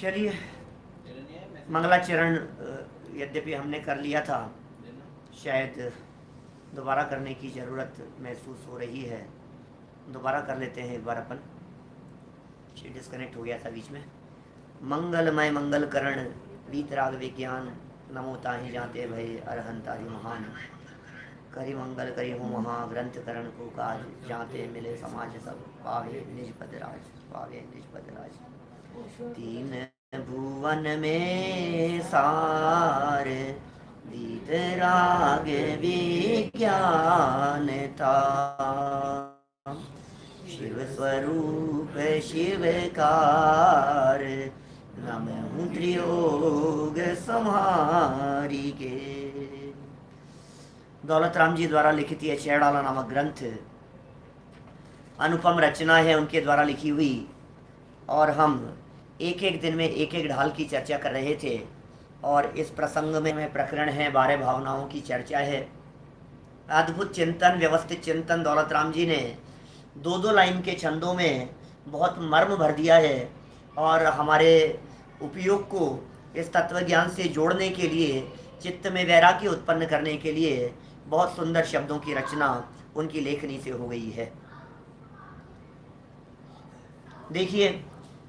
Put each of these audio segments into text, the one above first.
चलिए, मंगलाचरण यद्यपि हमने कर लिया था, शायद दोबारा करने की ज़रूरत महसूस हो रही है। दोबारा कर लेते हैं एक बार अपन। डिस्कनेक्ट हो गया था बीच में। मंगलमय मंगल करण वीतराग विज्ञान, नमो ताहि जाते भय अरहंतारि महान। करि मंगल करि हूँ महा ग्रंथ करण को काज, जाते मिले समाज सब पावे निज पद राज, पावे निज पद राज। तीन भुवन में सार वीतराग विज्ञान था, शिव स्वरूप शिवकार, नमः त्रियोग संहारी के। दौलत राम जी द्वारा लिखित यह चैड़ाला नामक ग्रंथ अनुपम रचना है, उनके द्वारा लिखी हुई। और हम एक एक दिन में एक एक ढाल की चर्चा कर रहे थे। और इस प्रसंग में प्रकरण है 12 भावनाओं की चर्चा है। अद्भुत चिंतन, व्यवस्थित चिंतन दौलत राम जी ने दो दो लाइन के छंदों में बहुत मर्म भर दिया है। और हमारे उपयोग को इस तत्व ज्ञान से जोड़ने के लिए, चित्त में वैराग्य उत्पन्न करने के लिए बहुत सुंदर शब्दों की रचना उनकी लेखनी से हो गई है। देखिए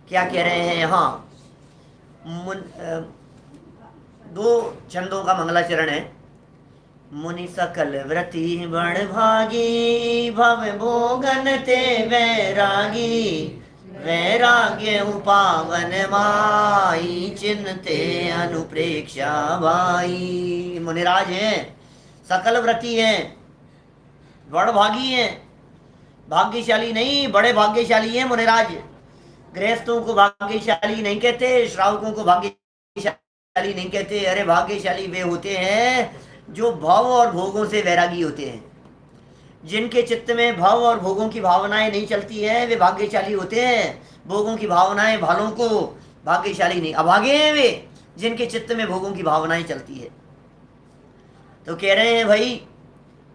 क्या कह रहे हैं यहाँ। दो छंदों का मंगलाचरण है। मुनि सकल व्रति बड़ भागी, भव भोगन ते वैरागी, वैराग्य पावन माई, चिन्हते अनुप्रेक्षा भाई। मुनिराज हैं, सकल व्रति हैं, बड़ भागी हैं। भाग्यशाली नहीं, बड़े भाग्यशाली हैं मुनिराज। गृहस्थों को भाग्यशाली नहीं कहते, श्रावकों को भाग्यशाली नहीं कहते। अरे भाग्यशाली वे होते हैं जो भाव और भोगों से वैरागी होते हैं। जिनके चित्त में भाव और भोगों की भावनाएं नहीं चलती है, वे भाग्यशाली होते हैं। भोगों की भावनाएं भालों को भाग्यशाली नहीं, अभागे हैं वे जिनके चित्त में भोगों की भावनाएं चलती है। तो कह रहे हैं भाई,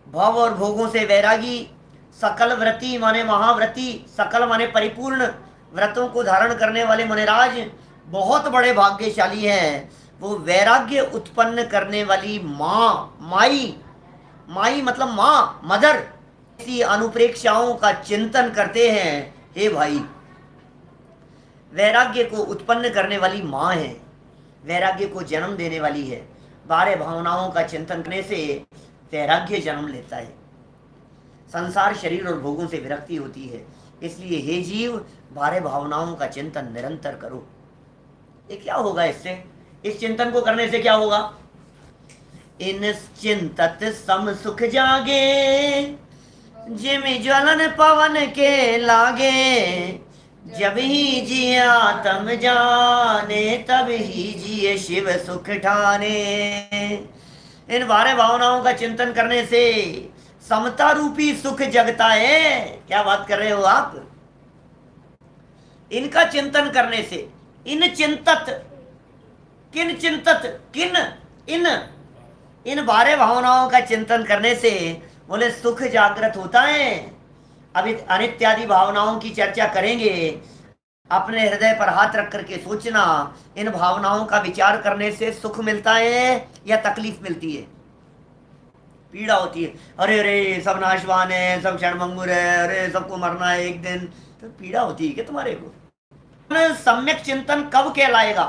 भाव और भोगों से वैरागी, सकल व्रति माने महाव्रति, सकल माने परिपूर्ण व्रतों को धारण करने वाले मुनिराज बहुत बड़े भाग्यशाली हैं। वो वैराग्य उत्पन्न करने वाली माँ, माई, माई मतलब माँ, मदर, ऐसी अनुप्रेक्षाओं का चिंतन करते हैं। हे भाई, वैराग्य को उत्पन्न करने वाली माँ है, वैराग्य को जन्म देने वाली है। 12 भावनाओं का चिंतन करने से वैराग्य जन्म लेता है। संसार, शरीर और भोगों से विरक्ति होती है। इसलिए हे जीव, 12 भावनाओं का चिंतन निरंतर करो। ये क्या होगा इससे? इस चिंतन को करने से क्या होगा? इन चिंतत सम सुख जागे, जिम ज्वलन पवन के लागे, जब ही जिया तम जाने, तब ही जिए शिव सुख ठाने। इन 12 भावनाओं का चिंतन करने से समता रूपी सुख जगता है। क्या बात कर रहे हो आप? इनका चिंतन करने से, इन चिंतत, किन चिंतत, किन, इन 12 भावनाओं का चिंतन करने से बोले सुख जागृत होता है। अभी अनित्यादि भावनाओं की चर्चा करेंगे। अपने हृदय पर हाथ रख करके सोचना, इन भावनाओं का विचार करने से सुख मिलता है या तकलीफ मिलती है, पीड़ा होती है? अरे अरे सब नाशवान है, सब क्षणभंगुर है, अरे सबको मरना है एक दिन, तो पीड़ा होती है क्या तुम्हारे को? सम्यक चिंतन कब कहलाएगा?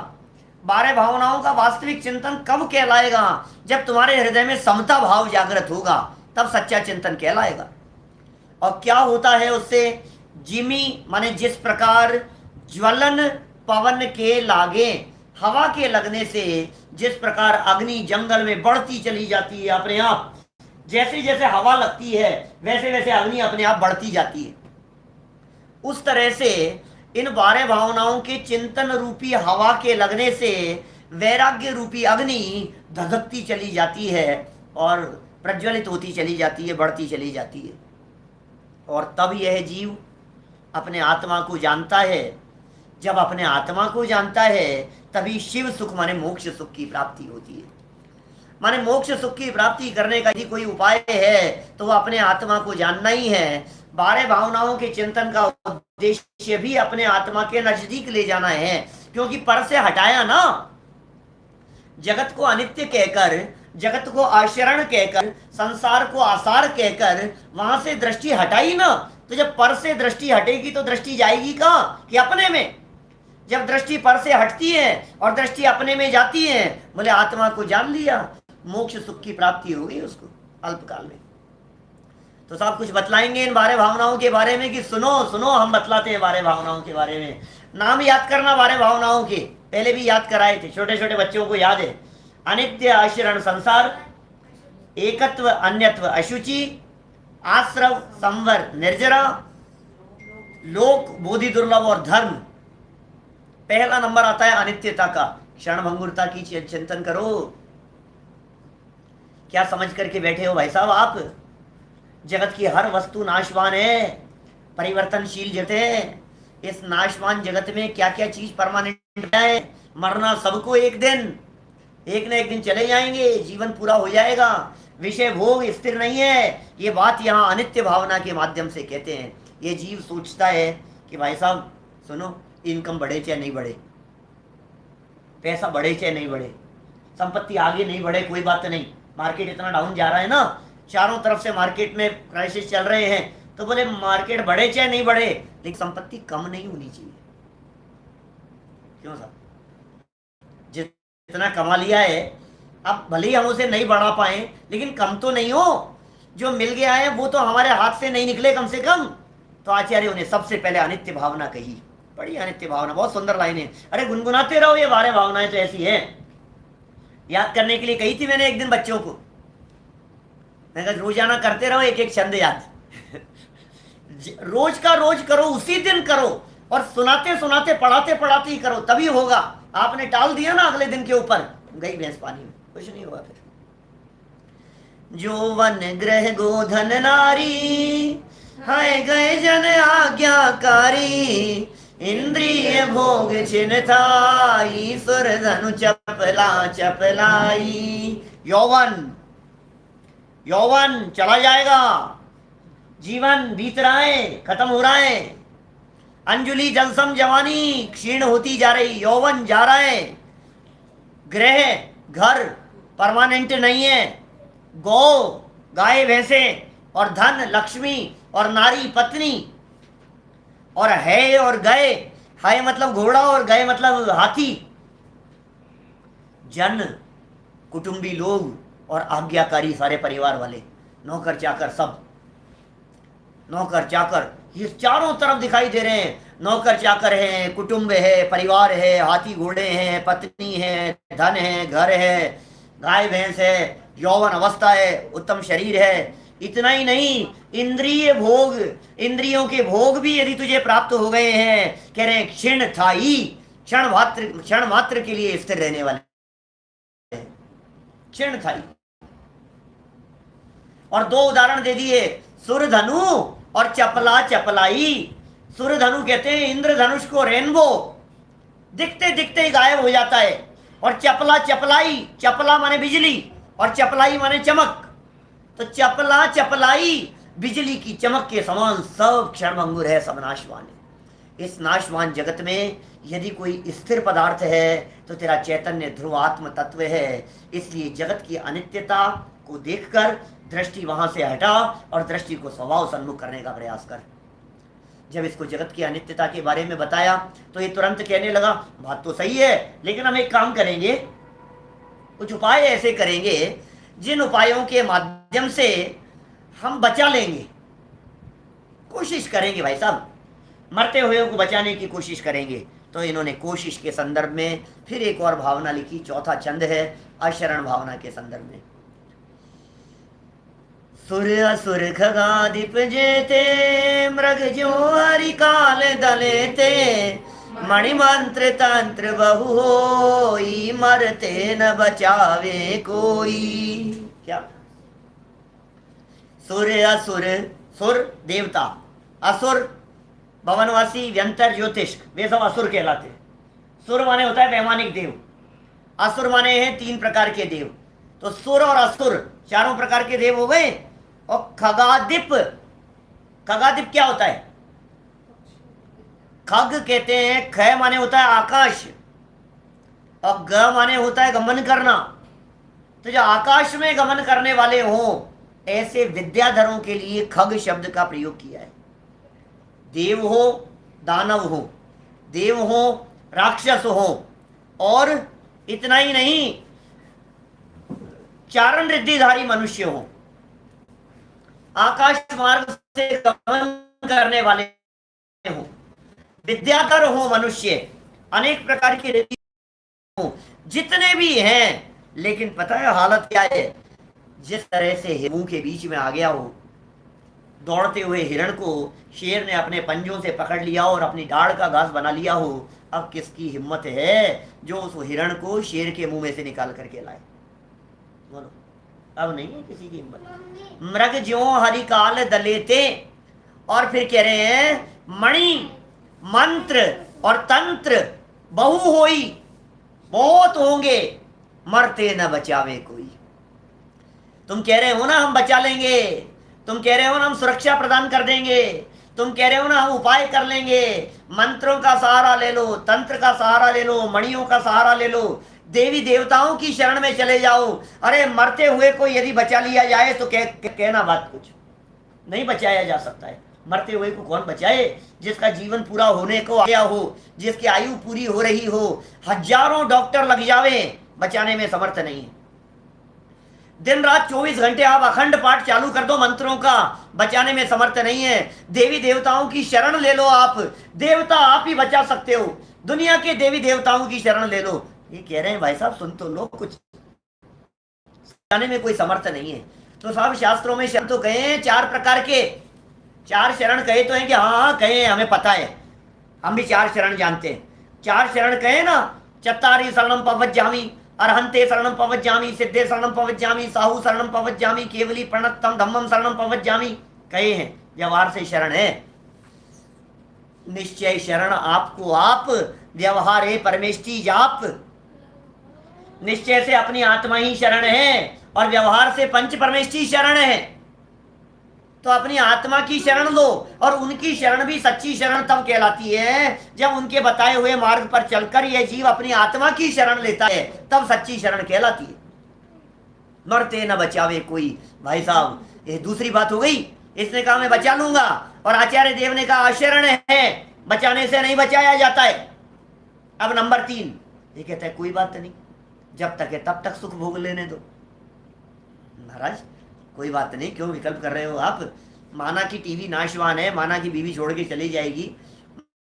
12 भावनाओं का वास्तविक चिंतन कब कहलाएगा? जब तुम्हारे हृदय में समता भाव जागृत होगा, तब सच्चा चिंतन कहलाएगा। और क्या होता है उससे? जिमी माने जिस प्रकार ज्वलन पवन के लागे, हवा के लगने से जिस प्रकार अग्नि जंगल में बढ़ती चली जाती है अपने आप, जैसे जैसे हवा लगती है वैसे वैसे अग्नि अपने आप बढ़ती जाती है। उस तरह से इन 12 भावनाओं के चिंतन रूपी हवा के लगने से वैराग्य रूपी अग्नि धधकती चली जाती है और प्रज्वलित होती चली जाती है, बढ़ती चली जाती है। और तब यह जीव अपने आत्मा को जानता है। जब अपने आत्मा को जानता है तभी शिव सुख माने मोक्ष सुख की प्राप्ति होती है। माने मोक्ष सुख की प्राप्ति करने का यदि कोई उपाय है तो वह अपने आत्मा को जानना ही है। 12 भावनाओं के चिंतन का उद्देश्य भी अपने आत्मा के नजदीक ले जाना है। क्योंकि पर से हटाया ना, जगत को अनित्य कहकर, जगत को आशरण कहकर, संसार को आसार कहकर वहां से दृष्टि हटाई ना, तो जब पर से दृष्टि हटेगी तो दृष्टि जाएगी कहाँ, कि अपने में। जब दृष्टि पर से हटती है और दृष्टि अपने में जाती है, बोले आत्मा को जान लिया, मोक्ष सुख की प्राप्ति हो गई उसको अल्पकाल में। तो साहब कुछ बतलाएंगे इन बारह भावनाओं के बारे में कि सुनो सुनो, हम बतलाते हैं बारह भावनाओं के बारे में। नाम याद करना बारह भावनाओं के, पहले भी याद कराए थे, छोटे छोटे बच्चों को याद है। अनित्य आश्रण संसार, एकत्व अन्यत्व अशुचि, आश्रव संवर निर्जरा, लोक बोधि दुर्लभ और धर्म। पहला नंबर आता है अनित्यता का, क्षण भंगुरता की चिंतन करो। क्या समझ करके बैठे हो भाई साहब आप? जगत की हर वस्तु नाशवान है, परिवर्तनशील जगत है। इस नाशवान जगत में क्या क्या चीज परमानेंट है? मरना सबको एक दिन, एक न एक दिन चले जाएंगे, जीवन पूरा हो जाएगा। विषय भोग स्थिर नहीं है, ये बात यहाँ अनित्य भावना के माध्यम से कहते हैं। ये जीव सोचता है कि भाई साहब सुनो, इनकम बढ़े चाहे नहीं बढ़े, पैसा बढ़े चाहे नहीं बढ़े, संपत्ति आगे नहीं बढ़े, कोई बात नहीं, मार्केट इतना डाउन जा रहा है ना, चारों तरफ से मार्केट में क्राइसिस चल रहे हैं, तो बोले मार्केट बढ़े चाहे नहीं बढ़े, लेकिन संपत्ति कम नहीं होनी चाहिए। क्यों साहब? जितना कमा लिया है, अब भले ही हम उसे नहीं बढ़ा पाए, लेकिन कम तो नहीं हो। जो मिल गया है वो तो हमारे हाथ से नहीं निकले कम से कम। तो आचार्यों ने सबसे पहले अनित्य भावना कही। बड़ी अनित्य भावना, बहुत सुंदर लाइन है। अरे गुनगुनाते रहो, ये बारह भावनाएं तो ऐसी है। याद करने के लिए कही थी मैंने एक दिन बच्चों को, मैं कहा रोजाना करते रहो एक एक छंद याद। रोज का रोज करो, उसी दिन करो, और सुनाते सुनाते पढ़ाते पढ़ाते ही करो, तभी होगा। आपने टाल दिया ना अगले दिन के ऊपर, गई भैंस पानी में, कुछ नहीं होगा फिर। जो वन ग्रह गोधन नारी, हाय गए जन आज्ञाकारी, इंद्रिय भोग छिन थाई, सुर धनु चपला चपलाई। यौवन, यौवन चला जाएगा, जीवन बीत रहा है, खत्म हो रहा है। अंजुली जलसम जवानी क्षीण होती जा रही, यौवन जा रहा है। ग्रह घर परमानेंट नहीं है, गौ गाय भैंसे, और धन लक्ष्मी, और नारी पत्नी, और है और गए, है मतलब घोड़ा और गए मतलब हाथी। जन कुटुंबी लोग और आज्ञाकारी सारे परिवार वाले, नौकर चाकर सब, नौकर चाकर ये चारों तरफ दिखाई दे रहे हैं। नौकर चाकर है, कुटुंब है, परिवार है, हाथी घोड़े हैं, पत्नी है, धन है, घर है, गाय भैंस है, यौवन अवस्था है, उत्तम शरीर है। इतना ही नहीं, इंद्रिय भोग, इंद्रियों के भोग भी यदि तुझे प्राप्त हो गए हैं, कह रहे हैं क्षीण थाई, क्षण मात्र के लिए स्थिर रहने वाले, क्षीण थाई। और दो उदाहरण दे दिए, सुरधनु और चपला चपलाई। सुरधनु कहते हैं इंद्रधनुष को, रेनबो दिखते दिखते ही गायब हो जाता है। और चपला चपलाई, चपला माने बिजली और चपलाई माने चमक। तो चपला चपलाई बिजली की चमक के समान सब क्षणभंगुर है, सब नाशवान है। इस नाशवान जगत में यदि कोई स्थिर पदार्थ है तो तेरा चैतन्य ध्रुवात्म तत्व है। इसलिए जगत की अनित्यता को देखकर दृष्टि वहां से हटा और दृष्टि को स्वभाव सन्मुख करने का प्रयास कर। जब इसको जगत की अनित्यता के बारे में बताया तो ये तुरंत कहने लगा बात तो सही है, लेकिन हम एक काम करेंगे, कुछ उपाय ऐसे करेंगे जिन उपायों के माध्यम से हम बचा लेंगे, कोशिश करेंगे भाई साहब, मरते हुए को बचाने की कोशिश करेंगे। तो इन्होंने कोशिश के संदर्भ में फिर एक और भावना लिखी, चौथा छंद है अशरण भावना के संदर्भ में। सुर असुर खगाधिप जेते, मृग जो हरि काल दलेते, मणिमंत्र तंत्र बहु होई, मरते न बचावे कोई। क्या? सुर असुर, सुर देवता, असुर भवनवासी, व्यंतर ज्योतिष, वे सब असुर कहलाते। सुर माने होता है वैमानिक देव, असुर माने हैं तीन प्रकार के देव। तो सुर और असुर चारों प्रकार के देव हो गए। और खगाधिप, खगाधिप क्या होता है? खग कहते हैं, ख माने होता है आकाश, और ग माने होता है गमन करना। तो जो आकाश में गमन करने वाले हों, ऐसे विद्याधरों के लिए खग शब्द का प्रयोग किया है। देव हो, दानव हो, देव हो, राक्षस हो, और इतना ही नहीं, चारण रिद्धिधारी मनुष्य हो, आकाश मार्ग से गमन करने वाले हो, विद्याधर हो मनुष्य, अनेक प्रकार की रिद्धि हो, जितने भी हैं। लेकिन पता है हालत क्या है? जिस तरह से हिमों के बीच में आ गया हो, दौड़ते हुए हिरण को शेर ने अपने पंजों से पकड़ लिया और अपनी दाढ़ का घास बना लिया हो, अब किसकी हिम्मत है जो उस हिरण को शेर के मुंह में से निकाल करके लाए? बोलो, अब नहीं है किसी की हिम्मत। मृग ज्यो हरिकाल दलेते, और फिर कह रहे हैं मणि मंत्र और तंत्र बहु होई, बहुत होंगे, मरते न बचावे कोई। तुम कह रहे हो ना हम बचा लेंगे, तुम कह रहे हो ना हम सुरक्षा प्रदान कर देंगे, तुम कह रहे हो ना हम उपाय कर लेंगे, मंत्रों का सहारा ले लो, तंत्र का सहारा ले लो, मणियों का सहारा ले लो, देवी देवताओं की शरण में चले जाओ। अरे मरते हुए को यदि बचा लिया जाए तो कहना बात कुछ नहीं, बचाया जा सकता है। मरते हुए को कौन बचाए? जिसका जीवन पूरा होने को आया हो, जिसकी आयु पूरी हो रही हो, हजारों डॉक्टर लग जावे, बचाने में समर्थ नहीं है। दिन रात 24 घंटे आप अखंड पाठ चालू कर दो मंत्रों का, बचाने में समर्थ नहीं है। देवी देवताओं की शरण ले लो, आप देवता आप ही बचा सकते हो, दुनिया के देवी देवताओं की शरण ले लो। ये कह रहे हैं भाई साहब सुन तो लो, कुछ बचाने में कोई समर्थ नहीं है। तो साहब शास्त्रों में शरण तो कहे हैं चार प्रकार के, चार शरण कहे तो हैं कि हाँ हाँ कहे, हमें पता है, हम भी चार शरण जानते हैं। चार शरण कहे ना, चत्तारी शरणम पवज्जामि, अरहंते शरणम पवज्जामि, सिद्धे शरणम पवज्जामि, साहू शरणम पवज्जामि, केवली प्रणतम धम्मम शरणम पवज्जामि, कहे हैं। व्यवहार से शरण है, निश्चय शरण आपको आप, व्यवहार है परमेष्टि जाप। निश्चय से अपनी आत्मा ही शरण है और व्यवहार से पंच परमेष्टि शरण है। तो अपनी आत्मा की शरण लो, और उनकी शरण भी सच्ची शरण तब कहलाती है जब उनके बताए हुए मार्ग पर चलकर यह जीव अपनी आत्मा की शरण लेता है, तब सच्ची शरण कहलाती है। मरते न बचावे कोई। भाई साहब ये दूसरी बात हो गई, इसने कहा मैं बचा लूंगा, और आचार्य देव ने कहा अशरण है, बचाने से नहीं बचाया जाता है। अब नंबर 3 ये कहता है कोई बात नहीं, जब तक है तब तक सुख भोग लेने दो। महाराज कोई बात नहीं, क्यों विकल्प कर रहे हो आप? माना कि टीवी नाशवान है, माना कि बीवी छोड़ के चली जाएगी,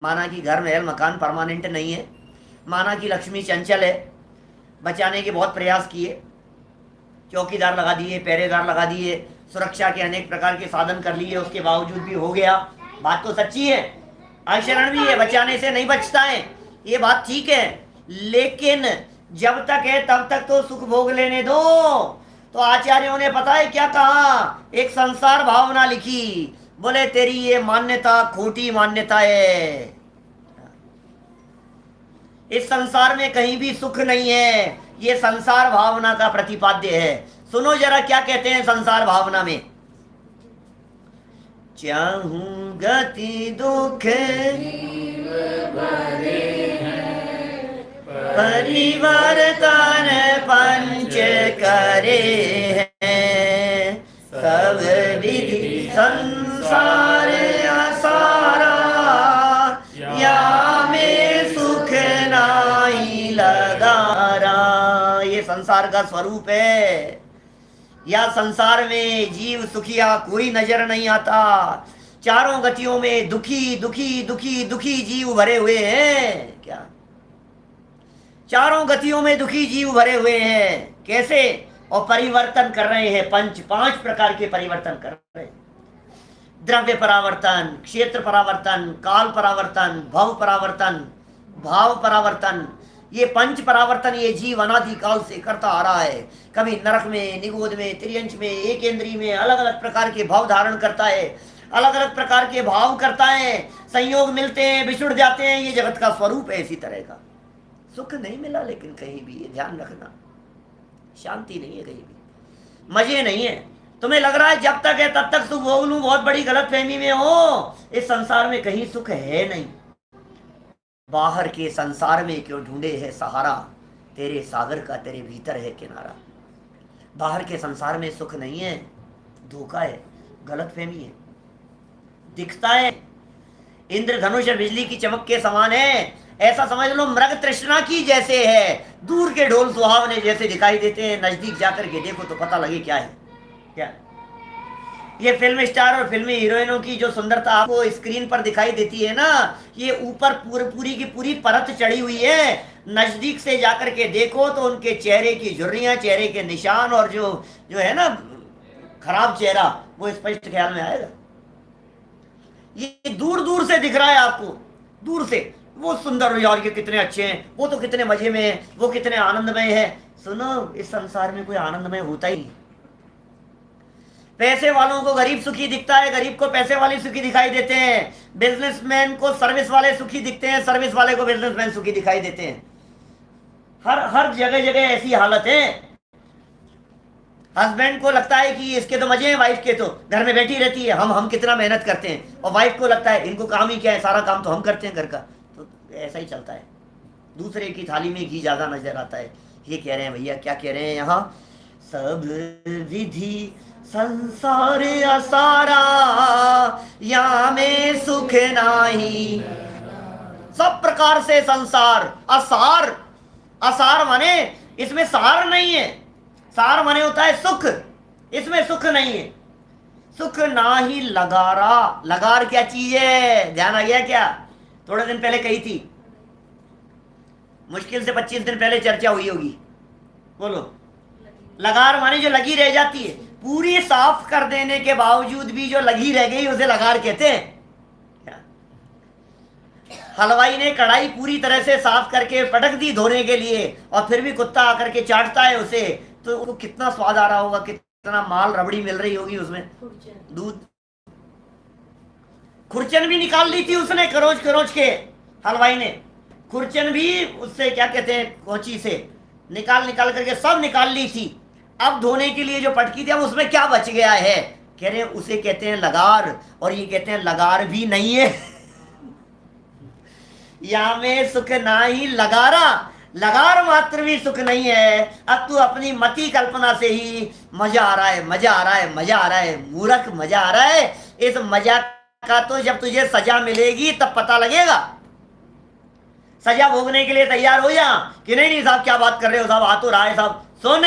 माना कि घर महल मकान परमानेंट नहीं है, माना कि लक्ष्मी चंचल है, बचाने के बहुत प्रयास किए, चौकीदार लगा दिए, पहरेदार लगा दिए, सुरक्षा के अनेक प्रकार के साधन कर लिए, उसके बावजूद भी हो गया। बात तो सच्ची है, अशरण भी है, बचाने से नहीं बचता है, ये बात ठीक है। लेकिन जब तक है तब तक तो सुख भोग लेने दो। तो आचार्यों ने पता है क्या कहा? एक संसार भावना लिखी, बोले तेरी ये मान्यता खोटी मान्यता है, इस संसार में कहीं भी सुख नहीं है, ये संसार भावना का प्रतिपाद्य है। सुनो जरा क्या कहते हैं संसार भावना में। चाहूं गति दुख परिवर्तन पंच करे हैं, सब विधि संसार असारा, या में सुख नाई लगारा। ये संसार का स्वरूप है, या संसार में जीव सुखिया कोई नजर नहीं आता। चारों गतियों में दुखी दुखी दुखी दुखी जीव भरे हुए हैं। क्या चारों गतियों में दुखी जीव भरे हुए हैं? कैसे? और परिवर्तन कर रहे हैं, पांच प्रकार के परिवर्तन कर रहे हैं। द्रव्य परावर्तन, क्षेत्र परावर्तन, काल परावर्तन, भव परावर्तन, भाव परावर्तन। ये पंच परावर्तन ये जीव अनादिकाल से करता आ रहा है। कभी नरक में, निगोद में, त्रियंश में, एकेंद्री में अलग अलग प्रकार के भाव धारण करता है, अलग अलग प्रकार के भाव करता है। संयोग मिलते हैं, बिछुड़ जाते हैं, ये जगत का स्वरूप है। इसी तरह का सुख नहीं मिला, लेकिन कहीं भी ये ध्यान रखना, शांति नहीं है कहीं भी, मजे नहीं है। तुम्हें लग रहा है जब तक है तब तक सुख भोग लूं, बहुत बड़ी गलत फहमी में हो। इस संसार में कहीं सुख है नहीं। बाहर के संसार में क्यों ढूंढे है सहारा, तेरे सागर का तेरे भीतर है किनारा। बाहर के संसार में सुख नहीं है, धोखा है, गलतफहमी है। दिखता है इंद्रधनुष बिजली की चमक के समान है, ऐसा समझ लो मृग तृष्णा की जैसे है। दूर के ढोल सुहावने जैसे दिखाई देते हैं, नजदीक जाकर के देखो तो पता लगे क्या है क्या। ये फिल्म स्टार और फिल्मी हीरोइनों की जो सुंदरता आपको स्क्रीन पर दिखाई देती है ना, ये ऊपर पूरी की पूरी परत चढ़ी हुई है। नजदीक से जाकर के देखो तो उनके चेहरे की झुर्रियां, चेहरे के निशान और जो जो है ना खराब चेहरा, वो स्पष्ट ख्याल में आएगा। ये दूर दूर से दिख रहा है आपको, दूर से वो सुंदर, यार ये कितने अच्छे हैं, वो तो कितने मजे में है, वो कितने आनंदमय है। सुनो, इस संसार में कोई आनंदमय होता ही नहीं। पैसे वालों को गरीब सुखी दिखता है, गरीब को पैसे वाले सुखी दिखाई देते हैं। बिजनेसमैन को सर्विस वाले सुखी दिखते हैं, सर्विस वाले को बिजनेसमैन सुखी दिखाई देते हैं। हर हर जगह जगह ऐसी हालत है। हस्बैंड को लगता है कि इसके तो मजे हैं, वाइफ के तो घर में बैठी रहती है, हम कितना मेहनत करते हैं, और वाइफ को लगता है इनको काम ही क्या है, सारा काम तो हम करते हैं घर का। तो ऐसा ही चलता है। दूसरे की थाली में घी ज्यादा नजर आता है। ये कह रहे हैं भैया, क्या कह रहे हैं यहाँ, सब विधि संसार असारा, या में सुख नाही। सब प्रकार से संसार असार, असार माने इसमें सार नहीं है, सार माने होता है सुख, इसमें सुख नहीं है। सुख ना ही लगारा, लगार क्या चीज है, ध्यान आ गया क्या? थोड़े दिन पहले कही थी, मुश्किल से 25 दिन पहले चर्चा हुई होगी। बोलो, लगार माने जो लगी रह जाती है, पूरी साफ कर देने के बावजूद भी जो लगी रह गई उसे लगार कहते हैं। हलवाई ने कढ़ाई पूरी तरह से साफ करके पटक दी धोने के लिए, और फिर भी कुत्ता आकर के चाटता है उसे, तो उसको कितना स्वाद आ रहा होगा, कितना माल रबड़ी मिल रही होगी उसमें, दूध। खुरचन भी निकाल ली थी उसने, करोच करोच के हलवाई ने, खुरचन भी उससे क्या कहते हैं कोची से निकाल निकाल करके सब निकाल ली थी। अब धोने के लिए जो पटकी थी, अब उसमें क्या बच गया है, कह रहे हैं उसे कहते हैं लगार, और ये कहते हैं लगार भी नहीं है। या में सुख ना ही लगारा, लगार मात्र भी सुख नहीं है। अब तू अपनी मति कल्पना से ही मजा आ रहा है, मजा आ रहा है, मजा आ रहा है, मूर्ख मजा आ रहा है। इस मजा का तो जब तुझे सजा मिलेगी तब पता लगेगा। सजा भोगने के लिए तैयार हो जा कि नहीं? नहीं साहब, क्या बात कर रहे हो साहब, आ तो रहा है साहब। सुन,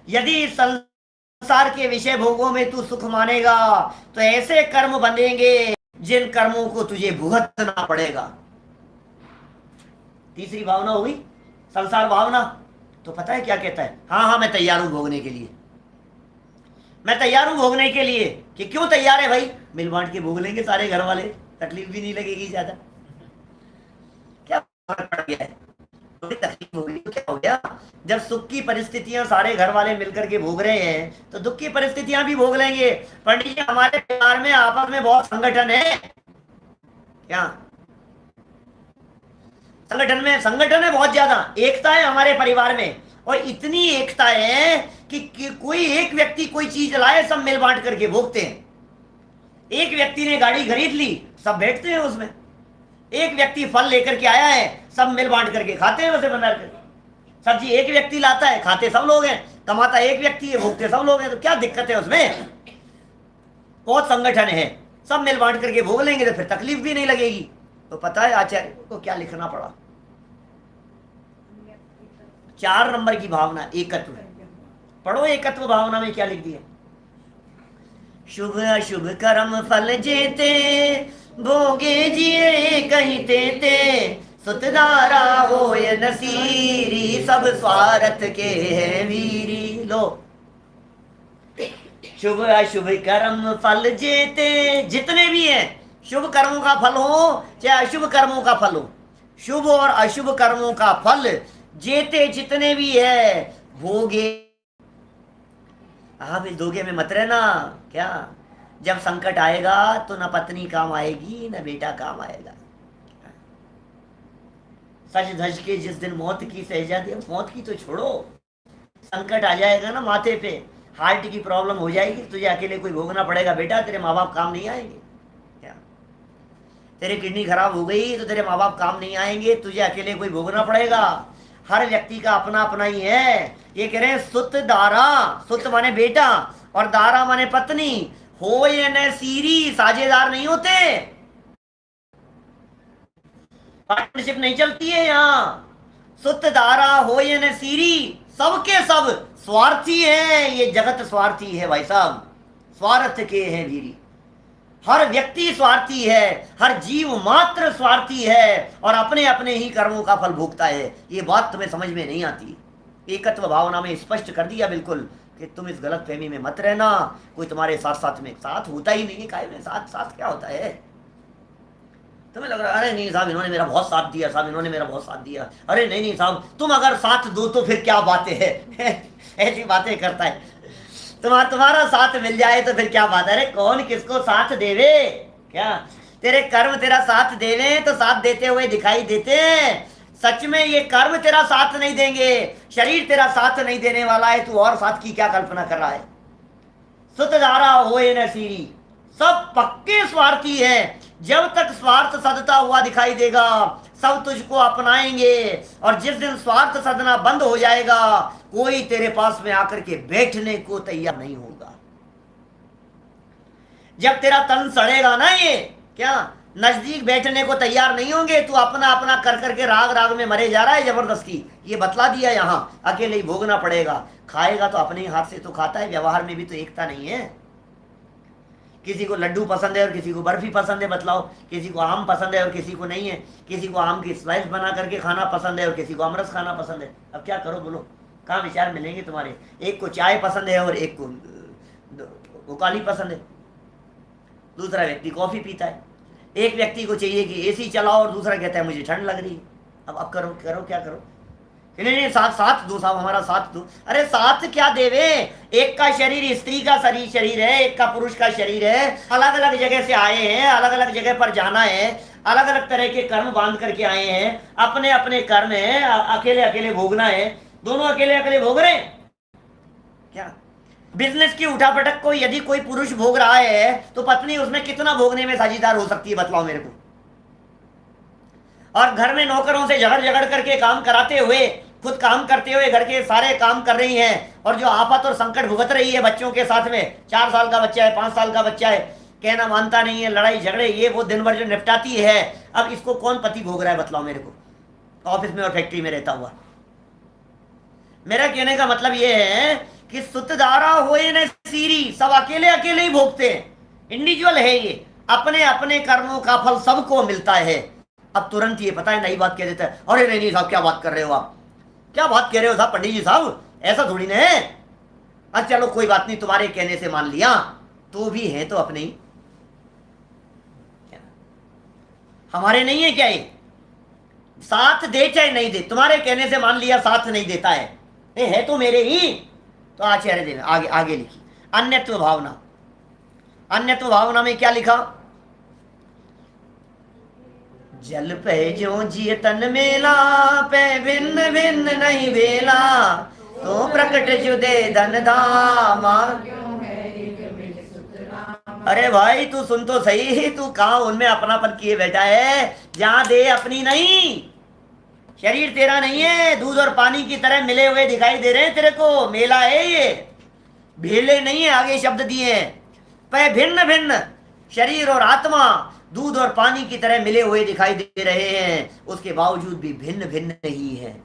यदि संसार के विषय भोगों में तू सुख मानेगा तो ऐसे कर्म बंधेंगे जिन कर्मों को तुझे भुगतना पड़ेगा। तीसरी भावना हुई संसार भावना। तो पता है क्या कहता है, हाँ हाँ मैं तैयार हूं भोगने के लिए, मैं तैयार हूं भोगने के लिए। कि क्यों तैयार है भाई? मिल बांट के भोग लेंगे सारे घर वाले, तकलीफ भी नहीं लगेगी ज्यादा। क्या फर्क पड़ गया है? थोड़ी तकलीफ होगी तो क्या हो गया? जब सुख की परिस्थितियां सारे घर वाले मिलकर के भोग रहे हैं तो दुख की परिस्थितियां भी भोग लेंगे। पंडित जी, हमारे परिवार में आपस में बहुत संगठन है। क्या संगठन है? बहुत ज्यादा एकता है हमारे परिवार में, और इतनी एकता है कि कोई एक व्यक्ति कोई चीज लाए, सब मिल बांट करके भोगते हैं। एक व्यक्ति ने गाड़ी खरीद ली, सब बैठते हैं उसमें। एक व्यक्ति फल लेकर के आया है, सब मिल बांट करके खाते हैं उसे बना करके। सब्जी एक व्यक्ति लाता है, खाते सब लोग हैं। कमाता एक व्यक्ति है, भोगते सब लोग हैं। तो क्या दिक्कत है उसमें? बहुत संगठन है, सब मिल बांट करके भोग लेंगे तो फिर तकलीफ भी नहीं लगेगी। तो पता है आचार्य को क्या लिखना पड़ा? 4 नंबर की भावना एकत्व। पढ़ो एकत्व भावना में क्या लिख दिया। शुभ अशुभ कर्म फल जेते, भोगे जिए कहीं तेते, सुतदारा होय नसीरी, सब स्वार्थ के है वीरी। लो, शुभ अशुभ कर्म फल जेते, जितने भी हैं शुभ कर्मों का फल हो चाहे अशुभ कर्मों का फल हो, शुभ और अशुभ कर्मों का फल जेते जितने भी है, भोगे। आप इस धोखे में मत रहना। क्या? जब संकट आएगा तो न पत्नी काम आएगी न बेटा काम आएगा। सच धज के जिस दिन मौत की सहजादी, मौत की तो छोड़ो, संकट आ जाएगा ना माथे पे, हार्ट की प्रॉब्लम हो जाएगी, तुझे अकेले कोई भोगना पड़ेगा बेटा, तेरे माँ बाप काम नहीं आएंगे। क्या? तेरी किडनी खराब हो गई तो तेरे माँ बाप काम नहीं आएंगे, तुझे अकेले कोई भोगना पड़ेगा। हर व्यक्ति का अपना अपना ही है। ये कह रहे हैं सुत दारा, सुत माने बेटा और दारा माने पत्नी, हो ये न सीरी, साझेदार नहीं होते, पार्टनरशिप नहीं चलती है यहाँ। सुत दारा हो ये न सीरी, सबके सब स्वार्थी है, ये जगत स्वार्थी है भाई साहब, स्वार्थ के हैं वीरी। हर व्यक्ति स्वार्थी है, हर जीव मात्र स्वार्थी है और अपने अपने ही कर्मों का फल भोगता है। ये बात तुम्हें समझ में नहीं आती। एकत्व भावना में स्पष्ट कर दिया बिल्कुल कि तुम इस गलत फहमी में मत रहना, कोई तुम्हारे साथ साथ में साथ होता ही नहीं है। काय में साथ साथ क्या होता है? तुम्हें लग रहा है अरे नहीं साहब इन्होंने मेरा बहुत साथ दिया, साहब इन्होंने मेरा बहुत साथ दिया, अरे नहीं नहीं साहब तुम अगर साथ दो तो फिर क्या बातें है ऐसी बातें करता है। तुम्हारा साथ मिल जाए तो फिर क्या बात है? अरे कौन किसको साथ देवे? क्या तेरे कर्म तेरा साथ देवे तो साथ देते हुए दिखाई देते हैं। सच में ये कर्म तेरा साथ नहीं देंगे, शरीर तेरा साथ नहीं देने वाला है, तू और साथ की क्या कल्पना कर रहा है? सुतधारा होए न सीरी, सब पक्के स्वार्थी है। जब तक स्वार्थ सदता हुआ दिखाई देगा सब तुझको अपनाएंगे, और जिस दिन स्वार्थ सदना बंद हो जाएगा कोई तेरे पास में आकर के बैठने को तैयार नहीं होगा। जब तेरा तन सड़ेगा ना, ये क्या नजदीक बैठने को तैयार नहीं होंगे। तू अपना अपना कर करके राग राग में मरे जा रहा है जबरदस्ती, ये बतला दिया यहाँ, अकेले ही भोगना पड़ेगा। खाएगा तो अपने ही हाथ से तो खाता है, व्यवहार में भी तो एकता नहीं है। किसी को लड्डू पसंद है और किसी को बर्फी पसंद है, बतलाओ। किसी को आम पसंद है और किसी को नहीं है। किसी को आम की स्लाइस बना करके खाना पसंद है और किसी को अमरस खाना पसंद है। अब क्या करो बोलो, कहाँ विचार मिलेंगे तुम्हारे? एक को चाय पसंद है और एक को काली पसंद है, दूसरा व्यक्ति कॉफी पीता है। एक व्यक्ति को चाहिए कि एसी चलाओ और दूसरा कहता है मुझे ठंड लग रही है। अब करो करो क्या करो? नहीं नहीं साथ साथ दो साहब, हमारा साथ दो। अरे साथ क्या देवे? एक का शरीर स्त्री का शरीर है, एक का पुरुष का शरीर है, अलग अलग जगह से आए हैं, अलग अलग जगह पर जाना है, अलग अलग तरह के कर्म बांध करके आए हैं, अपने अपने कर्म है, अकेले अकेले भोगना है, दोनों अकेले अकेले भोग रहे हैं क्या? बिजनेस की उठापटक को यदि कोई पुरुष भोग रहा है तो पत्नी उसमें कितना भोगने में साझेदार हो सकती है, बतलाओ मेरे को। और घर में नौकरों से झगड़ झगड़ करके काम कराते हुए, खुद काम करते हुए घर के सारे काम कर रही हैं, और जो आफत और संकट भुगत रही है बच्चों के साथ में, 4 साल का बच्चा है, 5 साल का बच्चा है, कहना मानता नहीं है, लड़ाई झगड़े ये वो दिन भर जो निपटाती है, अब इसको कौन पति भोग रहा है, बतलाओ मेरे को, ऑफिस में और फैक्ट्री में रहता हुआ। मेरा कहने का मतलब ये है कि सुतदारा होए न सीरी, सब अकेले अकेले ही भोगते हैं, इंडिविजुअल है ये, अपने अपने कर्मों का फल सबको मिलता है। अब तुरंत ये पता है नई बात कह देता है, अरे नहीं साहब क्या बात कर रहे हो आप, क्या बात कह रहे हो साहब, पंडित जी साहब ऐसा थोड़ी ना है। अच्छा चलो कोई बात नहीं, तुम्हारे कहने से मान लिया, तो भी है तो अपने ही, हमारे नहीं है क्या? ये साथ दे चाहे नहीं दे, तुम्हारे कहने से मान लिया साथ नहीं देता है, ये है तो मेरे ही। तो आचार्य देव आगे आगे लिखी अन्यत्व भावना। अन्यत्व भावना में क्या लिखा? जल पे जो जिय तन मेला, पे भिन्न भिन्न नहीं बेला, तो प्रकट जुदे धन धामा। अरे भाई तू सुन तो सही, तू कहाँ उनमें अपनापन किए बैठा है, जहां दे अपनी नहीं। शरीर तेरा नहीं है, दूध और पानी की तरह मिले हुए दिखाई दे रहे हैं तेरे को, मेला है ये, भेले नहीं है। आगे शब्द दिए हैं, पे भिन्न भिन्न, शरीर और आत्मा दूध और पानी की तरह मिले हुए दिखाई दे रहे हैं, उसके बावजूद भी भिन्न भिन्न ही है,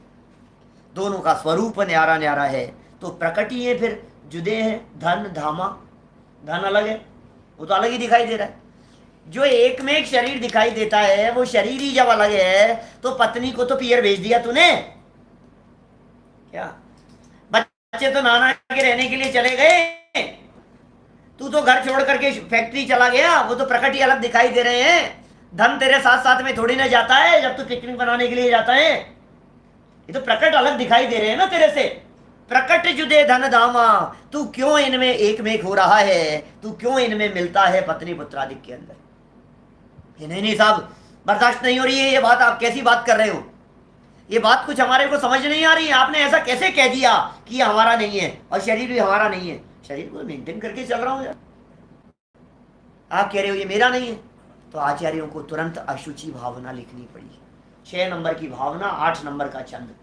दोनों का स्वरूप न्यारा न्यारा है। तो प्रकट ही है, फिर जुदे हैं। धन धामा, धन अलग है, वो तो अलग ही दिखाई दे रहा है। जो एक में एक शरीर दिखाई देता है वो शरीर ही जब अलग है, तो पत्नी को तो पियर भेज दिया तूने क्या? बच्चे तो नाना के रहने के लिए चले गए, तू तो घर छोड़ करके फैक्ट्री चला गया, वो तो प्रकट ही अलग दिखाई दे रहे हैं। धन तेरे साथ साथ में थोड़ी ना जाता है जब तू पिकनिक बनाने के लिए जाता है, ये तो प्रकट अलग दिखाई दे रहे हैं ना तेरे से। प्रकट जुदे धन धामा, तू क्यों इनमें एक में एक हो रहा है, तू क्यों इनमें मिलता है पत्नी पुत्रादिक के अंदर? नहीं नहीं साहब बर्दाश्त नहीं हो रही है ये बात, आप कैसी बात कर रहे हो, ये बात कुछ हमारे को समझ नहीं आ रही है। आपने ऐसा कैसे कह दिया कि ये हमारा नहीं है और शरीर भी हमारा नहीं है? शरीर को मेंटेन करके चल रहा हूं यार, आप कह रहे हो ये मेरा नहीं है। तो आचार्यों को तुरंत अशुचि भावना लिखनी पड़ी। 6 नंबर की भावना, 8 नंबर का छंद।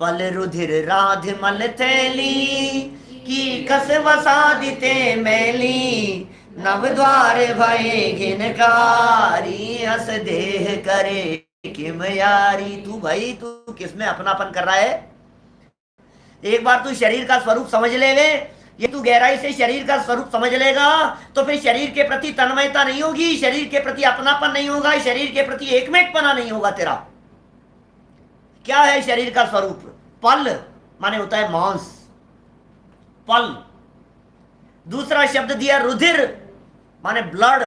पल रुधिर राध मल थैली की कस वसादिते मैली नव द्वार भये घिनकारी हस देह करे किम यारी। तू भाई तू किसमें अपनापन कर रहा है? एक बार तू शरीर का स्वरूप समझ ले वे, ये तू गहराई से शरीर का स्वरूप समझ लेगा तो फिर शरीर के प्रति तन्मयता नहीं होगी, शरीर के प्रति अपनापन नहीं होगा, शरीर के प्रति एकमेकपना नहीं होगा तेरा। क्या है शरीर का स्वरूप? पल माने होता है मांस, पल। दूसरा शब्द दिया रुधिर माने ब्लड,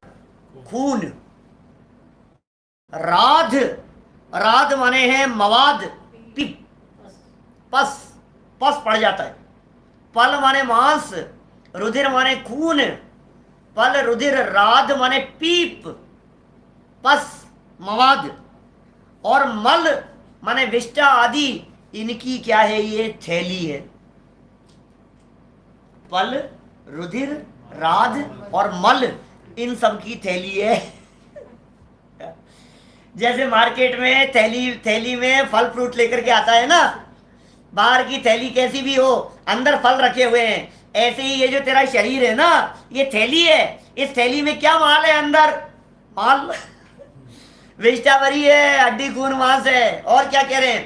खून। राध, राध माने है मवाद, पिप, पस, पस पड़ जाता है। पल माने मांस, रुधिर माने खून, पल रुधिर राध माने पीप, पस, मवाद, और मल माने विष्टा आदि, इनकी क्या है? ये थैली है। पल, रुधिर, राध और मल, इन सब की थैली है। जैसे मार्केट में थैली में फल फ्रूट लेकर के आता है ना, बाहर की थैली कैसी भी हो, अंदर फल रखे हुए हैं, ऐसे ही ये जो तेरा शरीर है ना, ये थैली है। इस थैली में क्या माल है? अंदर माल विष्ठा भरी है, हड्डी खून मांस है। और क्या कह रहे हैं?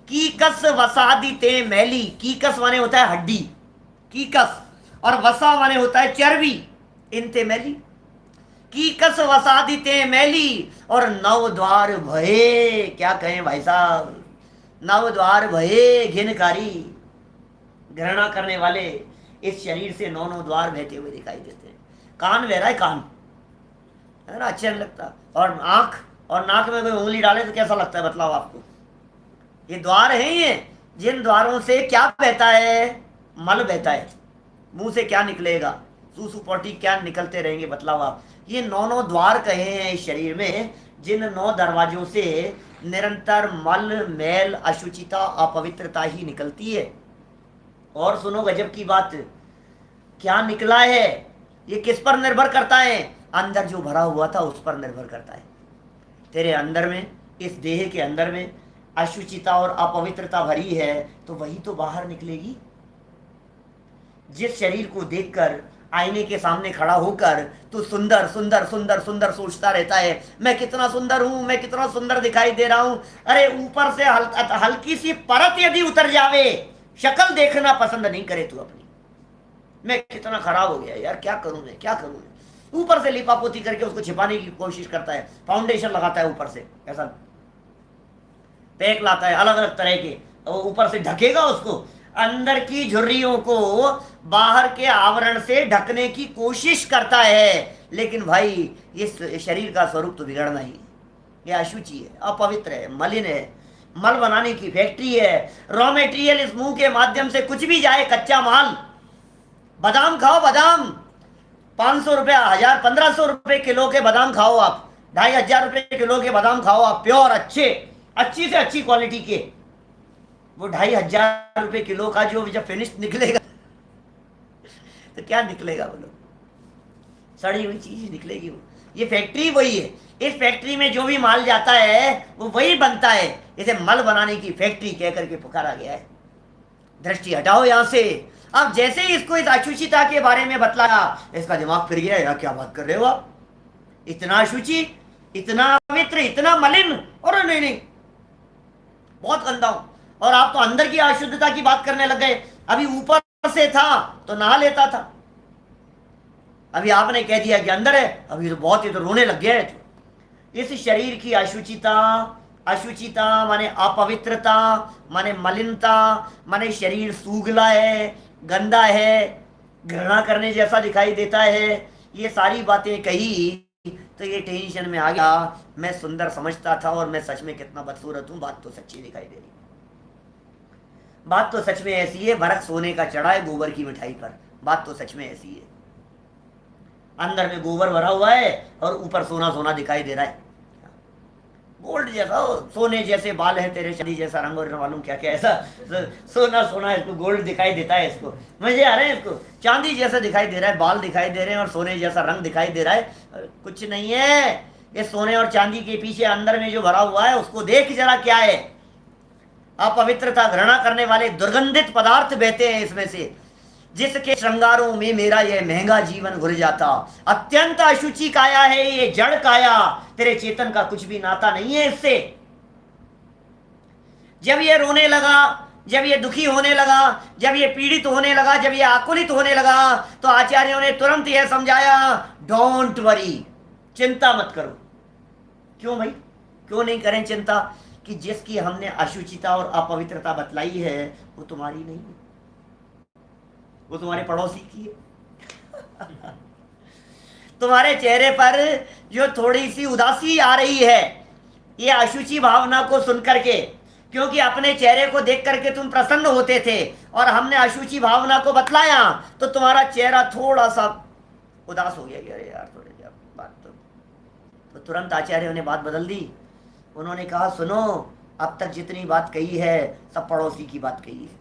कीकस वसादी ते मैली। कीकस माने होता है हड्डी, कीकस, और वसा माने होता है चर्बी, इन ते मैली। कीकस वसादी ते मैली और नव द्वार भये। क्या कहें भाई साहब, नव द्वार भये घिनकारी। घृणा करने वाले इस शरीर से नौ नौ द्वार बहते हुए दिखाई देते हैं। कान बह रहा है, कान है ना, अच्छा नहीं लगता। और आंख और नाक में कोई उंगली डाले तो कैसा लगता है बतलाओ आपको? ये द्वार है, ये जिन द्वारों से क्या बहता है? मल बहता है। मुंह से क्या निकलेगा? सूसू पोटी क्या निकलते रहेंगे बतलाओ आप? ये नौ नौ द्वार कहे हैं इस शरीर में, जिन 9 दरवाजों से निरंतर मल, मैल, अशुचिता, अपवित्रता ही निकलती है। और सुनो गजब की बात, क्या निकला है? ये किस पर निर्भर करता है? अंदर जो भरा हुआ था उस पर निर्भर करता है। तेरे अंदर में, इस देह के अंदर में अशुचिता और अपवित्रता भरी है तो वही तो बाहर निकलेगी। जिस शरीर को देखकर आईने के सामने खड़ा होकर तू सुंदर सुंदर सुंदर सुंदर सोचता रहता है, मैं कितना सुंदर हूं, मैं कितना सुंदर दिखाई दे रहा हूं। अरे ऊपर से हल्की सी परत यदि उतर जावे, शक्ल देखना पसंद नहीं करे तू अपनी, मैं कितना खराब हो गया यार, क्या करूं मैं, क्या करूं मैं। ऊपर से लिपापोती करके उसको छिपाने की कोशिश करता है, फाउंडेशन लगाता है ऊपर से, ऐसा पैक लाता है अलग अलग तरह के, ऊपर से ढकेगा उसको, अंदर की झुर्रियों को बाहर के आवरण से ढकने की कोशिश करता है। लेकिन भाई इस शरीर का स्वरूप तो बिगड़ना ही है। ये अशुचि है, अपवित्र है, मलिन है, मल बनाने की फैक्ट्री है। रॉ मेटेरियल इस मुंह के माध्यम से कुछ भी जाए, कच्चा माल। बादाम खाओ, बादाम 500 रुपये, 1000, 1500 रुपये किलो के बादाम खाओ आप, 2500 रुपये किलो के बादाम खाओ आप, प्योर, अच्छे, अच्छी से अच्छी क्वालिटी के। वो 2500 रुपये किलो का जो जब फिनिश निकलेगा तो क्या निकलेगा? बोलो, सड़ी हुई चीज निकलेगी। वो ये फैक्ट्री वही है, इस फैक्ट्री में जो भी माल जाता है वो वही बनता है। इसे मल बनाने की फैक्ट्री कह करके पुकारा गया है। दृष्टि हटाओ यहां से। अब जैसे ही इसको इस अशुचिता के बारे में बतलाया, इसका दिमाग फिर गया, यार क्या बात कर रहे हो आप, इतना अशुचि, इतना पवित्र, इतना मलिन, और नहीं नहीं बहुत गंदा हूं। और आप तो अंदर की अशुद्धता की बात करने लग गए। अभी ऊपर से था तो नहा लेता था, अभी आपने कह दिया कि अंदर है, अभी तो बहुत ही तो रोने लग गया है। इस शरीर की अशुचिता, अशुचिता माने अपवित्रता, माने मलिनता, माने शरीर सूगला है, गंदा है, घृणा करने जैसा दिखाई देता है। ये सारी बातें कही तो ये टेंशन में आ गया, मैं सुंदर समझता था और मैं सच में कितना बदसूरत हूं। बात तो सच्ची दिखाई दे रही, बात तो सच में ऐसी है, भरत सोने का चढ़ा है गोबर की मिठाई पर। बात तो सच में ऐसी है, अंदर में गोबर भरा हुआ है और ऊपर सोना सोना दिखाई दे रहा है, गोल्ड जैसा, सोने जैसे बाल है तेरे, चांदी जैसा रंग, और मालूम क्या क्या, ऐसा सोना सोना इसको गोल्ड दिखाई देता है, इसको मजे आ रहे हैं, इसको चांदी जैसा दिखाई दे रहा है, बाल दिखाई दे रहे हैं और सोने जैसा रंग दिखाई दे रहा है। कुछ नहीं है, ये सोने और चांदी के पीछे अंदर में जो भरा हुआ है उसको देख जरा क्या है। अपवित्रता घृणा करने वाले दुर्गंधित पदार्थ बहते हैं इसमें से, जिसके श्रृंगारों में मेरा यह महंगा जीवन घुल जाता। अत्यंत अशुचि काया है ये, जड़ काया, तेरे चेतन का कुछ भी नाता नहीं है इससे। जब ये रोने लगा, जब ये दुखी होने लगा, जब ये पीड़ित होने लगा, जब ये आकुलित होने लगा, तो आचार्यों ने तुरंत यह समझाया, डोंट वरी, चिंता मत करो। क्यों भाई, क्यों नहीं करें चिंता? कि जिसकी हमने अशुचिता और अपवित्रता बतलाई है वो तुम्हारी नहीं है, वो तुम्हारे पड़ोसी की है। तुम्हारे चेहरे पर जो थोड़ी सी उदासी आ रही है ये अशुचि भावना को सुन करके, क्योंकि अपने चेहरे को देख करके तुम प्रसन्न होते थे और हमने अशुचि भावना को बतलाया तो तुम्हारा चेहरा थोड़ा सा उदास हो गया कि अरे यार थोड़ी बात तो तुरंत आचार्यों ने बात बदल दी। उन्होंने कहा सुनो, अब तक जितनी बात कही है सब पड़ोसी की बात कही है।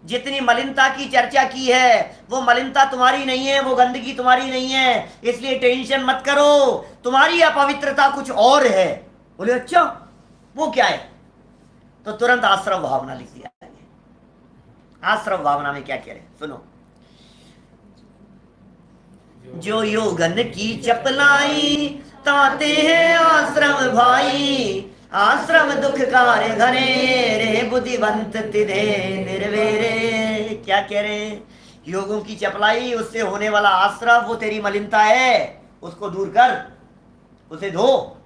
जितनी मलिनता की चर्चा की है वो मलिनता तुम्हारी नहीं है, वो गंदगी तुम्हारी नहीं है, इसलिए टेंशन मत करो, तुम्हारी अपवित्रता कुछ और है। बोले अच्छा वो क्या है? तो तुरंत आश्रव भावना लिख दिया। आश्रव भावना में क्या कह रहे सुनो, जो योगन की चपलाई ताते हैं आश्रम भाई, आश्रम दुख कार्य घने रे बुद्धिवंत तिधे निर्वेरे। क्या कह रहे हैं? योगों की चपलाई, उससे होने वाला आश्रम, वो तेरी मलिनता है, उसको दूर कर, उसे धो।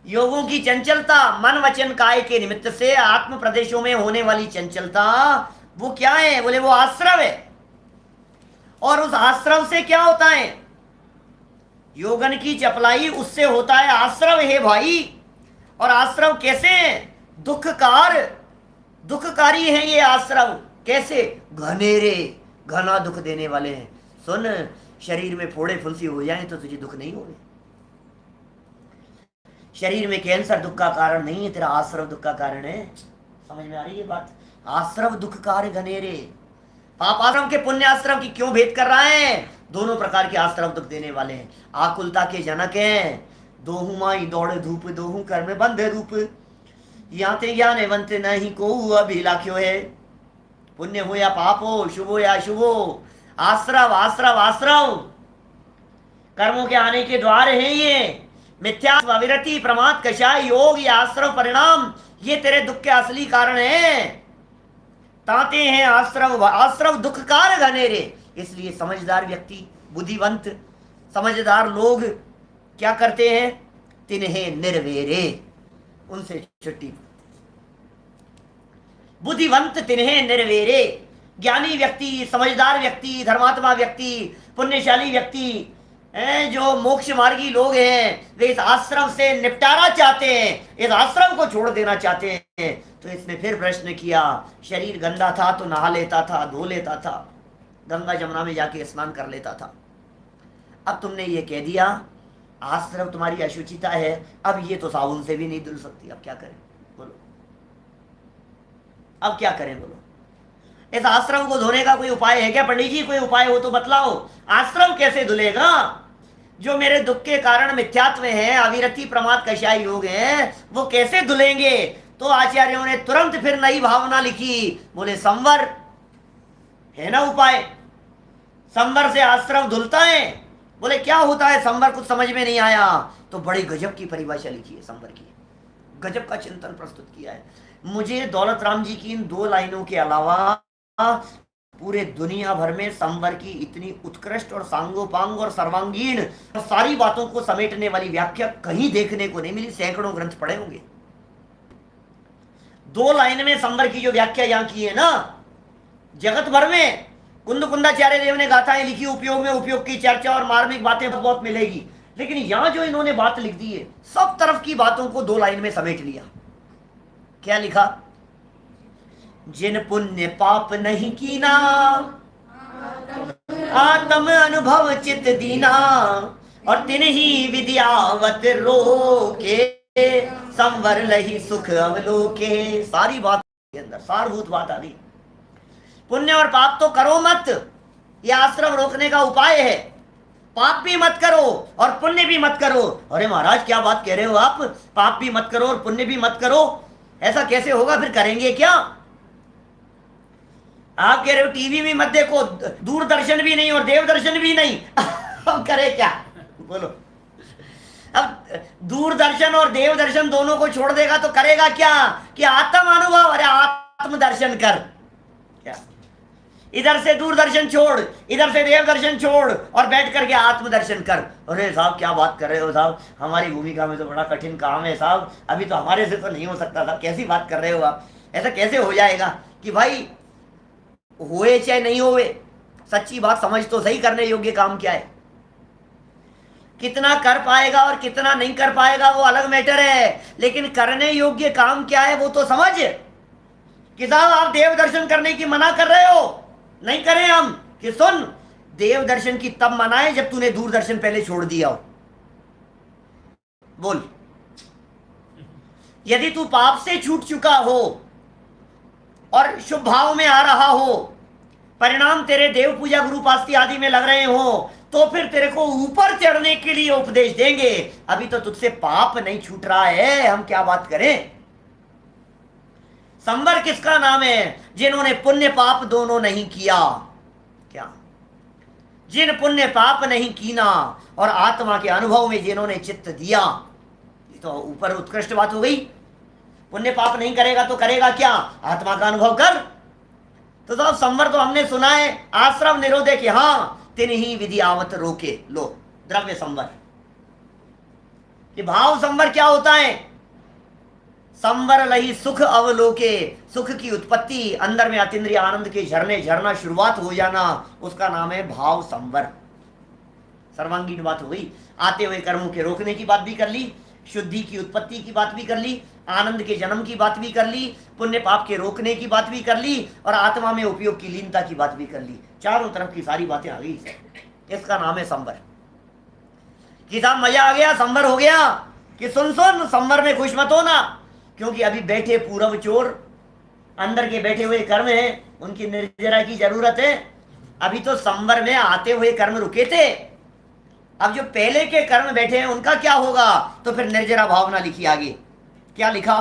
योगों की चंचलता, मन वचन काय के निमित्त से आत्म प्रदेशों में होने वाली चंचलता, वो क्या है? बोले वो आश्रम है। और उस आश्रम से क्या होता है? योगन की चपलाई, उससे होता है आश्रम है भाई। और आश्रम कैसे है? दुखकार, दुखकारी है ये आश्रम। कैसे? घनेरे, घना दुख देने वाले हैं। सुन, शरीर में फोड़े फुंसी हो जाए तो तुझे दुख नहीं होगा। शरीर में कैंसर दुख का कारण नहीं है, तेरा आश्रव दुख का कारण है। समझ में आ रही है बात? आश्रव दुखकार घनेरे। पाप आश्रम के पुण्य आश्रम की क्यों भेद कर रहा है? दोनों प्रकार के आश्रम दुख देने वाले हैं। आकुलता के जनक हैं, दोहू माई दौड़े धूप, दोहू कर में बंधे रूप, याते ज्ञान वंत नहीं को अभिलाख्यो है। पुण्य हो या पाप हो, शुभ हो या अशुभ हो, आश्रव आश्रव आश्रव कर्मों के आने के द्वार हैं ये। मिथ्या, अविरति, प्रमाद, कषाय, योग, ये आश्रव परिणाम, ये तेरे दुख के असली कारण हैं। ताते हैं आश्रव, आश्रव दुखकार घनेरे। इसलिए समझदार व्यक्ति, बुद्धिवंत समझदार लोग क्या करते हैं? तिन्हें निर्वेरे, उनसे छुट्टी। बुद्धिवंत तिन्हें निर्वेरे। ज्ञानी व्यक्ति, समझदार व्यक्ति, धर्मात्मा व्यक्ति, पुण्यशाली व्यक्ति, जो मोक्ष मार्गी लोग हैं, वे इस आश्रम से निपटारा चाहते हैं, इस आश्रम को छोड़ देना चाहते हैं। तो इसने फिर प्रश्न किया, शरीर गंदा था तो नहा लेता था, धो लेता था, गंगा जमुना में जाके स्नान कर लेता था। अब तुमने ये कह दिया आश्रम तुम्हारी अशुचिता है, अब ये तो साबुन से भी नहीं धुल सकती, अब क्या करें बोलो? अब क्या करें बोलो? इस आश्रम को धोने का कोई उपाय है क्या? पंडित जी कोई उपाय हो तो बतलाओ। आश्रम कैसे धुलेगा? जो मेरे दुख के कारण मिथ्यात्व है, अविरति, प्रमाद, कषाय योग हैं, वो कैसे धुलेंगे? तो आचार्यों ने तुरंत फिर नई भावना लिखी। बोले संवर है ना उपाय, संवर से आश्रम धुलता है। बोले क्या होता है संवर? कुछ समझ में नहीं आया। तो बड़ी गजब की परिभाषा लिखी है संवर की, गजब का चिंतन प्रस्तुत किया है। मुझे दौलत राम जी की इन 2 लाइनों के अलावा पूरे दुनिया भर में संवर की इतनी उत्कृष्ट और सांगोपांग और सर्वांगीण और सारी बातों को समेटने वाली व्याख्या कहीं देखने को नहीं मिली। सैकड़ों ग्रंथ पढ़े होंगे, 2 लाइन में संवर की जो व्याख्या यहां की है ना, जगत भर में कुंद कुंदाचार्य देव ने गाथाएं लिखी, उपयोग में उपयोग की चर्चा और मार्मिक बातें बहुत मिलेगी, लेकिन यहां जो इन्होंने बात लिख दी है, सब तरफ की बातों को 2 लाइन में समेट लिया। क्या लिखा? जिन पुण्य पाप नहीं कीना, आत्म अनुभव चित दीना, और तिन ही विद्यावत रोके, संवर लही सुख अवलोके। सारी बात के अंदर सारभूत बात आ गई। पुण्य और पाप तो करो मत, यह आश्रम रोकने का उपाय है। पाप भी मत करो और पुण्य भी मत करो। अरे महाराज क्या बात कह रहे हो आप, पाप भी मत करो और पुण्य भी मत करो, ऐसा कैसे होगा, फिर करेंगे क्या? आप कह रहे हो टीवी भी मत देखो, दूरदर्शन भी नहीं और देवदर्शन भी नहीं अब करे क्या, बोलो। अब दूरदर्शन और देवदर्शन दोनों को छोड़ देगा तो करेगा क्या? कि आत्म अनुभव, अरे आत्म दर्शन कर। क्या इधर से दूरदर्शन छोड़, इधर से देवदर्शन छोड़ और बैठ करके आत्मदर्शन कर। अरे साहब क्या बात कर रहे हो साहब, हमारी भूमिका में तो बड़ा कठिन काम है साहब, अभी तो हमारे से तो नहीं हो सकता साहब, कैसी बात कर रहे हो आप, ऐसा कैसे हो जाएगा? कि भाई होए चाहे नहीं होए, सच्ची बात समझ तो सही, करने योग्य काम क्या है। कितना कर पाएगा और कितना नहीं कर पाएगा वो अलग मैटर है, लेकिन करने योग्य काम क्या है वो तो समझ। कि साहब आप देव दर्शन करने की मना कर रहे हो, नहीं करें हम। कि सुन, देव दर्शन की तब मनाए जब तूने दूरदर्शन पहले छोड़ दिया हो। बोल, यदि तू पाप से छूट चुका हो और शुभ भाव में आ रहा हो, परिणाम तेरे देव पूजा गुरु पास्ती आदि में लग रहे हो, तो फिर तेरे को ऊपर चढ़ने के लिए उपदेश देंगे। अभी तो तुझसे पाप नहीं छूट रहा है, हम क्या बात करें। संवर किसका नाम है? जिन्होंने पुण्य पाप दोनों नहीं किया। क्या? जिन पुण्य पाप नहीं कीना और आत्मा के अनुभव में जिन्होंने चित्त दिया, ये तो ऊपर उत्कृष्ट बात हो गई। पुण्य पाप नहीं करेगा तो करेगा क्या? आत्मा का अनुभव कर। तो साहब संवर तो हमने सुना है, आश्रम निरोधे कि हाँ तिन ही विधि आवत रोके। लो, द्रव्य संवर। कि भाव संवर क्या होता है? संवर लही सुख अवलोके, सुख की उत्पत्ति, अंदर में अतीन्द्रिय आनंद के झरने झरना शुरुआत हो जाना, उसका नाम है भाव संवर। सर्वांगीण बात हो गई। आते हुए कर्मों के रोकने की बात भी कर ली, शुद्धि की उत्पत्ति की बात भी कर ली, आनंद के जन्म की बात भी कर ली, पुण्य पाप के रोकने की बात भी कर ली, और आत्मा में उपयोग की लीनता की बात भी कर ली। चारों तरफ की सारी बातें आ गई। इसका नाम है संवर। कि साहब मजा आ गया, संवर हो गया। कि सुन सुन, संवर में खुश मत होना, क्योंकि अभी बैठे पूर्व चोर, अंदर के बैठे हुए कर्म हैं, उनकी निर्जरा की जरूरत है। अभी तो संवर में आते हुए कर्म रुके थे, अब जो पहले के कर्म बैठे हैं उनका क्या होगा? तो फिर निर्जरा भावना लिखी आगे। क्या लिखा?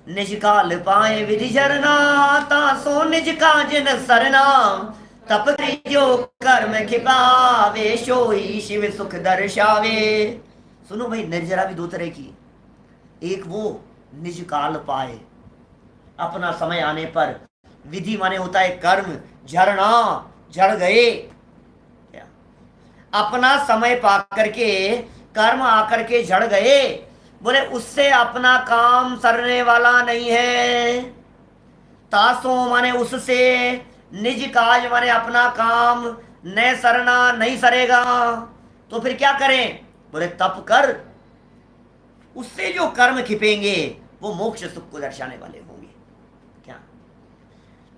निज काल पाए विधि झरना, तासो निज काजन सरना, तप करि जो कर्म खिपावे, सोई शिव सुख दर्शावे। सुनो भाई, निर्जरा भी दो तरह की। एक वो निज काल पाए, अपना समय आने पर, विधि माने होता है कर्म, झरना झड़ गए, अपना समय पा करके कर्म आकर के झड़ गए, बोले उससे अपना काम सरने वाला नहीं है। तासो माने उससे, निज काज माने अपना काम, न सरना नहीं सरेगा, तो फिर क्या करें? बोले तप कर, उससे जो कर्म खिपेंगे वो मोक्ष सुख को दर्शाने वाले होंगे। क्या?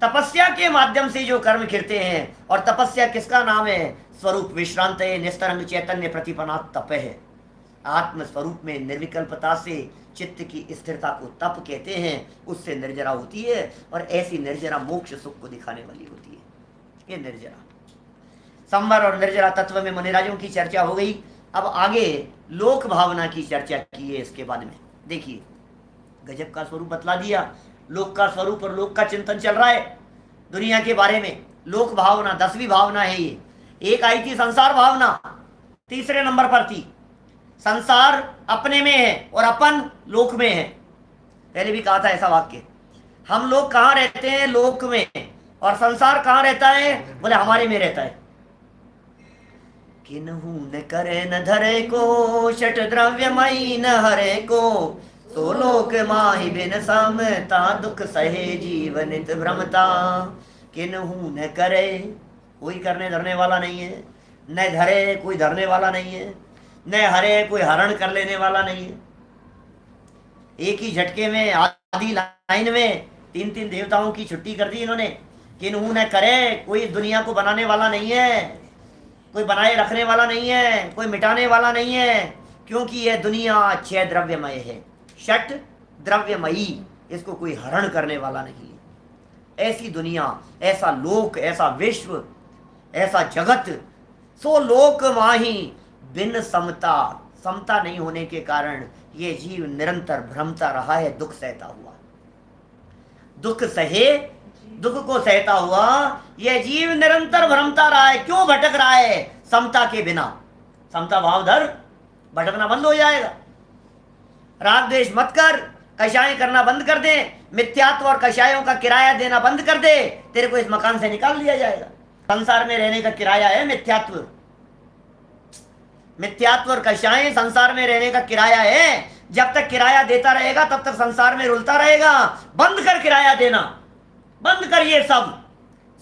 तपस्या के माध्यम से जो कर्म खिलते हैं, और तपस्या किसका नाम है? स्वरूप विश्रांत है, निस्तरंग चैतन्य प्रतिपन्ना तप है। आत्म स्वरूप में निर्विकल्पता से चित्त की स्थिरता को तप कहते हैं, उससे निर्जरा होती है, और ऐसी निर्जरा मोक्ष सुख को दिखाने वाली होती है। ये निर्जरा, संवर और निर्जरा तत्व में मुनिराजों की चर्चा हो गई। अब आगे लोक भावना की चर्चा की है। इसके बाद में देखिए, गजब का स्वरूप बतला दिया। लोक का स्वरूप और लोक का चिंतन चल रहा है दुनिया के बारे में। लोक भावना 10वीं भावना है ये। एक आई थी संसार भावना, तीसरे नंबर पर थी। संसार अपने में है और अपन लोक में है। पहले भी कहा था ऐसा वाक्य। हम लोग कहाँ रहते हैं? लोक में। और संसार कहाँ रहता है? बोले हमारे में रहता है। किन्हू न करे न धरे को, षट द्रव्यमयी न हरे को, सो लोक माहि बिन समता, दुख सहे जीवन नित भ्रमता। किन्हू न करे, कोई करने धरने वाला नहीं है, न धरे कोई धरने वाला नहीं है, न हरे कोई हरण कर लेने वाला नहीं है। एक ही झटके में आधी लाइन में 3-3 देवताओं की छुट्टी कर दी इन्होंने। किन्हू न करे, कोई दुनिया को बनाने वाला नहीं है, कोई बनाए रखने वाला नहीं है, कोई मिटाने वाला नहीं है, क्योंकि यह दुनिया 6 द्रव्यमय है, षट द्रव्यमयी, इसको कोई हरण करने वाला नहीं है। ऐसी दुनिया, ऐसा लोक, ऐसा विश्व, ऐसा जगत सो लोक माही बिन समता, समता नहीं होने के कारण ये जीव निरंतर भ्रमता रहा है, दुख सहता हुआ, दुख सहे, दुख को सहता हुआ यह जीव निरंतर भ्रमता रहा है। क्यों भटक रहा है? समता के बिना। समता भाव धर, भटकना बंद हो जाएगा। राग द्वेष मत कर, कषाय करना बंद कर दे, मिथ्यात्व और कषायों का किराया देना बंद कर दे, तेरे को इस मकान से निकाल दिया जाएगा। संसार में रहने का किराया है मिथ्यात्व, मिथ्यात्व और कषाय संसार में रहने का किराया है। जब तक किराया देता रहेगा तब तक संसार में रुलता रहेगा। बंद कर किराया देना, बंद कर ये सब,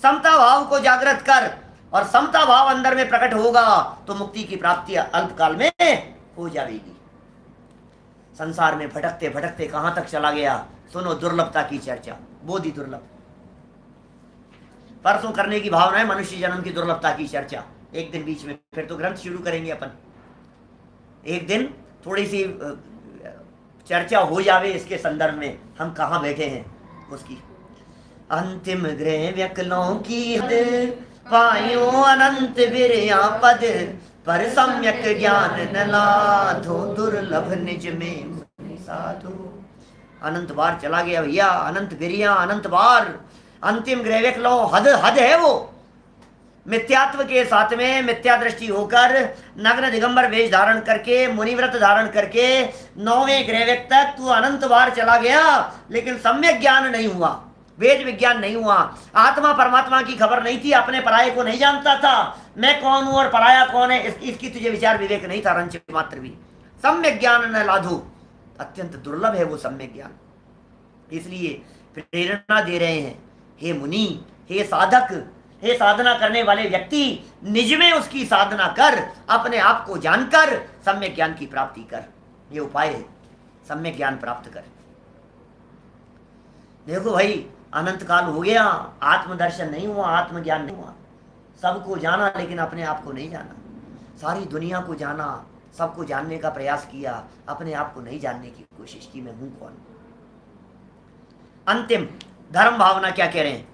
समता भाव को जागृत कर, और समता भाव अंदर में प्रकट होगा तो मुक्ति की प्राप्ति अल्पकाल में हो जाएगी। संसार में भटकते भटकते कहां तक चला गया? सुनो दुर्लभता की चर्चा, बोधि दुर्लभ। परसों करने की भावना है मनुष्य जन्म की दुर्लभता की चर्चा, एक दिन बीच में, फिर तो ग्रंथ शुरू करेंगे अपन। एक दिन थोड़ी सी चर्चा हो जावे इसके संदर्भ में, हम कहाँ बैठे हैं उसकी। अंतिम गृह व्यकलों की हद, पायो अनंत विरया पद, पर सम्यक ज्ञान न लाधो, दुर्लभ निज में साधु। अनंत बार चला गया भैया, अनंत गिरिया, अनंत बार। अंतिम गृह व्यकलों, हद, हद है वो। मिथ्यात्व के साथ में मिथ्या दृष्टि होकर नग्न दिगंबर वेश धारण करके, मुनिव्रत धारण करके 9वें ग्रह तक तू अनंत बार चला गया, लेकिन सम्यक ज्ञान नहीं हुआ, वेद विज्ञान नहीं हुआ, आत्मा परमात्मा की खबर नहीं थी, अपने पराये को नहीं जानता था, मैं कौन हूं और पराया कौन है इसकी तुझे विचार विवेक नहीं था, रंच मात्र भी। सम्यक ज्ञान न लाधो, अत्यंत दुर्लभ है वो सम्यक ज्ञान। इसलिए प्रेरणा दे रहे हैं, हे मुनि, हे साधक, हे साधना करने वाले व्यक्ति, निज में उसकी साधना कर, अपने आप को जानकर सम्यक ज्ञान की प्राप्ति कर। ये उपाय है, सम्यक ज्ञान प्राप्त कर। देखो भाई, अनंत काल हो गया, आत्मदर्शन नहीं हुआ, आत्मज्ञान नहीं हुआ। सबको जाना लेकिन अपने आप को नहीं जाना, सारी दुनिया को जाना, सबको जानने का प्रयास किया, अपने आप को नहीं जानने की कोशिश की, मैं हूं कौन। अंतिम धर्म भावना क्या कह रहे हैं?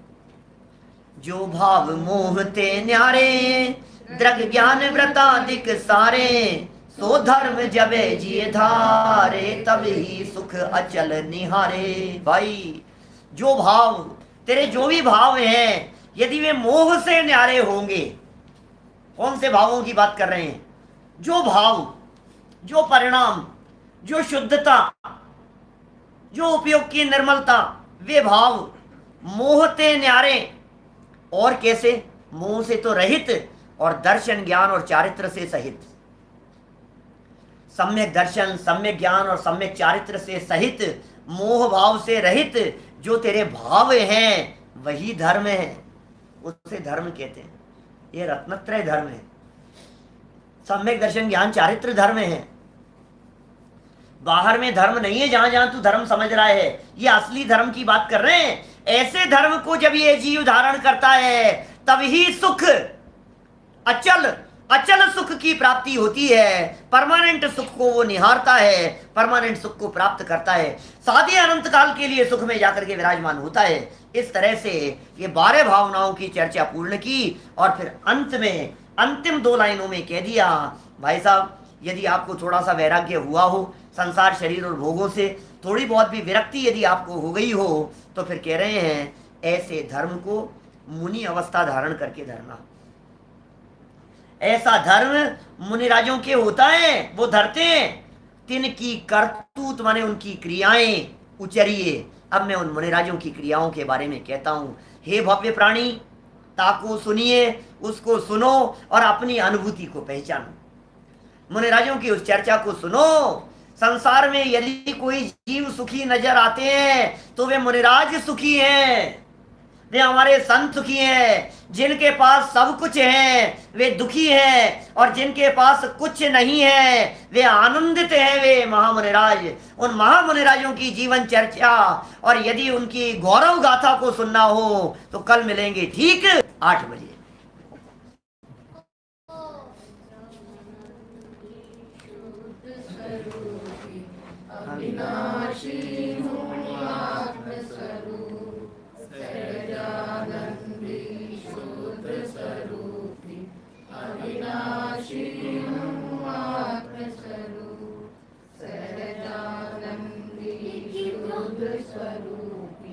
जो भाव मोहते न्यारे, दृग ज्ञान व्रतादिक सारे, सो धर्म जबे जिए धारे, तब ही सुख अचल निहारे। भाई जो भाव, तेरे जो भी भाव हैं, यदि वे मोह से न्यारे होंगे, कौन से भावों की बात कर रहे हैं? जो भाव, जो परिणाम, जो शुद्धता, जो उपयोग की निर्मलता, वे भाव मोहते न्यारे। और कैसे? मोह से तो रहित, और दर्शन ज्ञान और चारित्र से सहित। सम्यक दर्शन, सम्यक ज्ञान और सम्यक चारित्र से सहित, मोह भाव से रहित जो तेरे भाव हैं, वही धर्म है, उसे धर्म कहते हैं। ये रत्नत्रय धर्म है, सम्यक दर्शन ज्ञान चारित्र धर्म है। बाहर में धर्म नहीं है, जहां जहां तू धर्म समझ रहा है, ये असली धर्म की बात कर रहे हैं। ऐसे धर्म को जब ये जीव धारण करता है, तभी सुख, अचल अचल सुख की प्राप्ति होती है। परमानेंट सुख को वो निहारता है, परमानेंट सुख को प्राप्त करता है, सादे अनंत काल के लिए सुख में जाकर के विराजमान होता है। इस तरह से ये 12 भावनाओं की चर्चा पूर्ण की, और फिर अंत में अंतिम 2 लाइनों में कह दिया, भाई साहब, यदि आपको थोड़ा सा वैराग्य हुआ हो संसार, शरीर और भोगों से, थोड़ी बहुत भी विरक्ति यदि आपको हो गई हो, तो फिर कह रहे हैं ऐसे धर्म को मुनि अवस्था धारण करके धरना। ऐसा धर्म मुनिराजों के होता है, वो धरते हैं। तिनकी करतूत माने उनकी क्रियाएं उचरिए। अब मैं उन मुनिराजों की क्रियाओं के बारे में कहता हूं। हे भव्य प्राणी, ताको सुनिए, उसको सुनो और अपनी अनुभूति को पहचानो। मुनिराजों की उस चर्चा को सुनो। संसार में यदि कोई जीव सुखी नजर आते हैं तो वे मुनिराज सुखी हैं, वे हमारे संत सुखी हैं। जिनके पास सब कुछ है वे दुखी हैं, और जिनके पास कुछ नहीं है वे आनंदित हैं, वे महामुनिराज। उन महामुनिराजों की जीवन चर्चा और यदि उनकी गौरव गाथा को सुनना हो तो कल मिलेंगे ठीक 8 बजे। अविनाशी हूँ आत्मस्वरूप, सहजानंदी शुद्ध स्वरूपी, अविनाशी। स्वरूप